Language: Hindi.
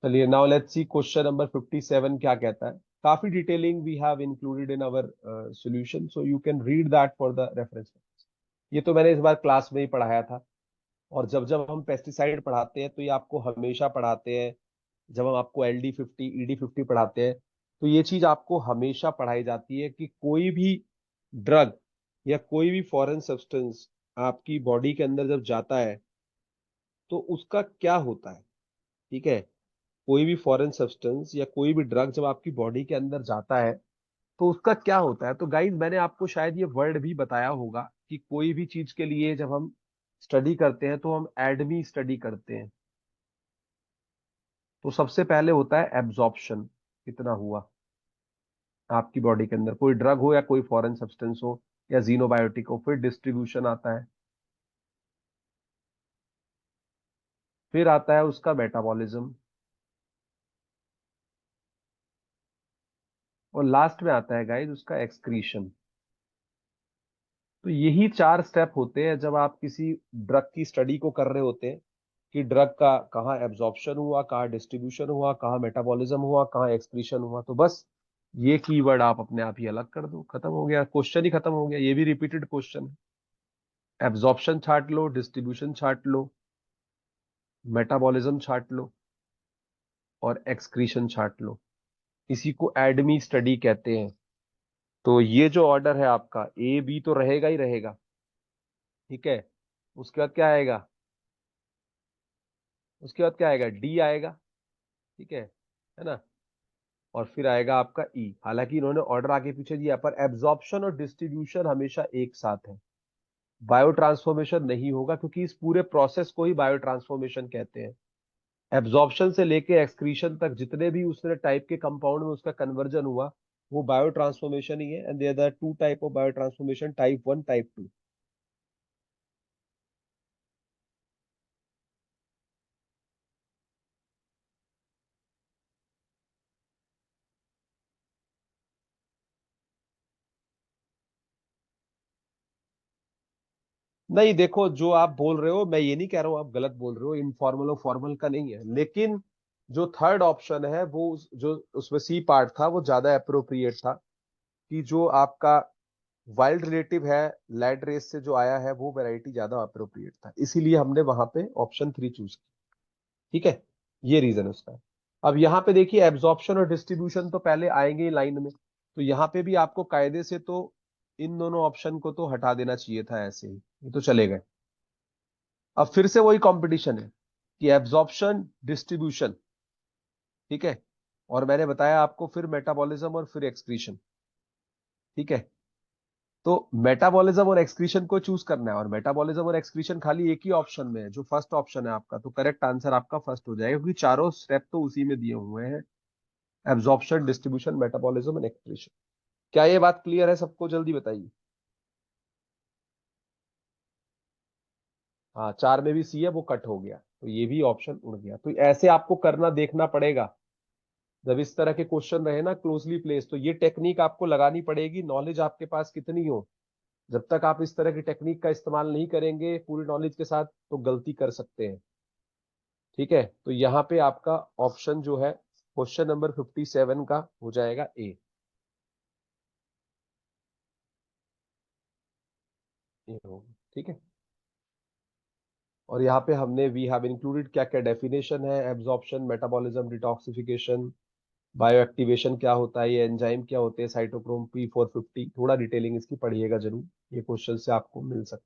चलिए, now let's see question number 57 क्या कहता है। काफी detailing we have included in our solution, so you can read that for the reference. ये तो मैंने इस बार क्लास में ही पढ़ाया था। और जब जब हम पेस्टिसाइड पढ़ाते हैं तो ये आपको हमेशा पढ़ाते हैं। जब हम आपको LD50 ED50 पढ़ाते हैं तो ये चीज आपको हमेशा पढ़ाई जाती है कि कोई भी ड्रग या कोई भी फॉरेन सब्सटेंस आपकी बॉडी के अंदर जब जाता है तो उसका क्या होता है। ठीक है, कोई भी फॉरेन सब्सटेंस या कोई भी ड्रग जब आपकी बॉडी के अंदर जाता है तो उसका क्या होता है। तो गाइज, मैंने आपको शायद ये वर्ड भी बताया होगा कि कोई भी चीज के लिए जब हम स्टडी करते हैं तो हम एडमी स्टडी करते हैं। तो सबसे पहले होता है एब्जॉर्प्शन, कितना हुआ आपकी बॉडी के अंदर, कोई ड्रग हो या कोई फॉरेन सब्सटेंस हो या जीनोबायोटिक हो। फिर डिस्ट्रीब्यूशन आता है, फिर आता है उसका मेटाबॉलिज्म, और लास्ट में आता है गाइज उसका एक्सक्रीशन। तो यही 4 स्टेप होते हैं जब आप किसी ड्रग की स्टडी को कर रहे होते हैं कि ड्रग का कहाँ एब्जॉर्प्शन हुआ, कहाँ डिस्ट्रीब्यूशन हुआ, कहाँ मेटाबॉलिज्म हुआ, कहाँ एक्सक्रीशन हुआ। तो बस ये कीवर्ड आप अपने आप ही अलग कर दो, खत्म हो गया, क्वेश्चन ही खत्म हो गया। ये भी रिपीटेड क्वेश्चन है। एब्जॉर्प्शन छाट लो, डिस्ट्रीब्यूशन छाट लो, मेटाबॉलिज्म छाट लो, और एक्सक्रीशन छाट लो। इसी को एडमी स्टडी कहते हैं। तो ये जो ऑर्डर है आपका A B तो रहेगा ही रहेगा। ठीक है, उसके बाद क्या आएगा, उसके बाद क्या आएगा, D आएगा। ठीक है ना। और फिर आएगा आपका E। हालांकि इन्होंने ऑर्डर आगे पीछे दिया पर एब्जॉर्प्शन और डिस्ट्रीब्यूशन हमेशा एक साथ है। बायो ट्रांसफॉर्मेशन नहीं होगा क्योंकि इस पूरे प्रोसेस को ही बायो ट्रांसफॉर्मेशन कहते हैं। एब्जॉर्प्शन से लेके एक्सक्रीशन तक जितने भी उसने टाइप के कंपाउंड में उसका कन्वर्जन हुआ वो बायो ट्रांसफॉर्मेशन ही है। And there are 2 type of biotransformation, type 1, type 2। नहीं, देखो, जो आप बोल रहे हो मैं ये नहीं कह रहा हूं आप गलत बोल रहे हो, इनफॉर्मल और फॉर्मल का नहीं है। लेकिन जो थर्ड ऑप्शन है वो जो उसमें सी पार्ट था वो ज्यादा अप्रोप्रिएट था। कि जो आपका वाइल्ड रिलेटिव है लैड रेस से जो आया है वो वैरायटी ज्यादा अप्रोप्रिएट था, इसीलिए हमने वहां पे ऑप्शन 3 चूज किया। ठीक है, ये रीजन है उसका। अब यहाँ पे देखिए, एब्जॉर्प्शन और डिस्ट्रीब्यूशन तो पहले आएंगे ही लाइन में। तो यहाँ पे भी आपको कायदे से तो इन दोनों ऑप्शन को तो हटा देना चाहिए था, ऐसे ही ये तो चले गए। अब फिर से वही कंपटीशन है कि एब्जॉर्प्शन, डिस्ट्रीब्यूशन। ठीक है, और मैंने बताया आपको फिर मेटाबॉलिज्म और फिर एक्सक्रीशन। ठीक है, तो मेटाबॉलिज्म और एक्सक्रीशन को चूज करना है, और मेटाबॉलिज्म और एक्सक्रीशन खाली एक ही ऑप्शन में है जो फर्स्ट ऑप्शन है आपका। तो करेक्ट आंसर आपका फर्स्ट हो जाएगा क्योंकि चारों स्टेप तो उसी में दिए हुए हैं, absorption, distribution, metabolism and excretion. क्या ये बात क्लियर है सबको, जल्दी बताइए। हाँ, 4 में भी सी है, वो कट हो गया तो ये भी ऑप्शन उड़ गया। तो ऐसे आपको करना देखना पड़ेगा जब इस तरह के क्वेश्चन रहे ना क्लोजली प्लेस। तो ये टेक्निक आपको लगानी पड़ेगी, नॉलेज आपके पास कितनी हो। जब तक आप इस तरह की टेक्निक का इस्तेमाल नहीं करेंगे पूरी नॉलेज के साथ तो गलती कर सकते हैं। ठीक है, तो यहाँ पे आपका ऑप्शन जो है क्वेश्चन नंबर 57 का हो जाएगा ए। ये होगा, ठीक है। और यहाँ पे हमने वी हैव इंक्लूडेड क्या क्या डेफिनेशन है, absorption, metabolism, detoxification, bio activation क्या होता है, ये एंजाइम क्या होते हैं, साइटोक्रोम P450। थोड़ा डिटेलिंग इसकी पढ़िएगा जरूर, ये क्वेश्चन से आपको मिल सकता है।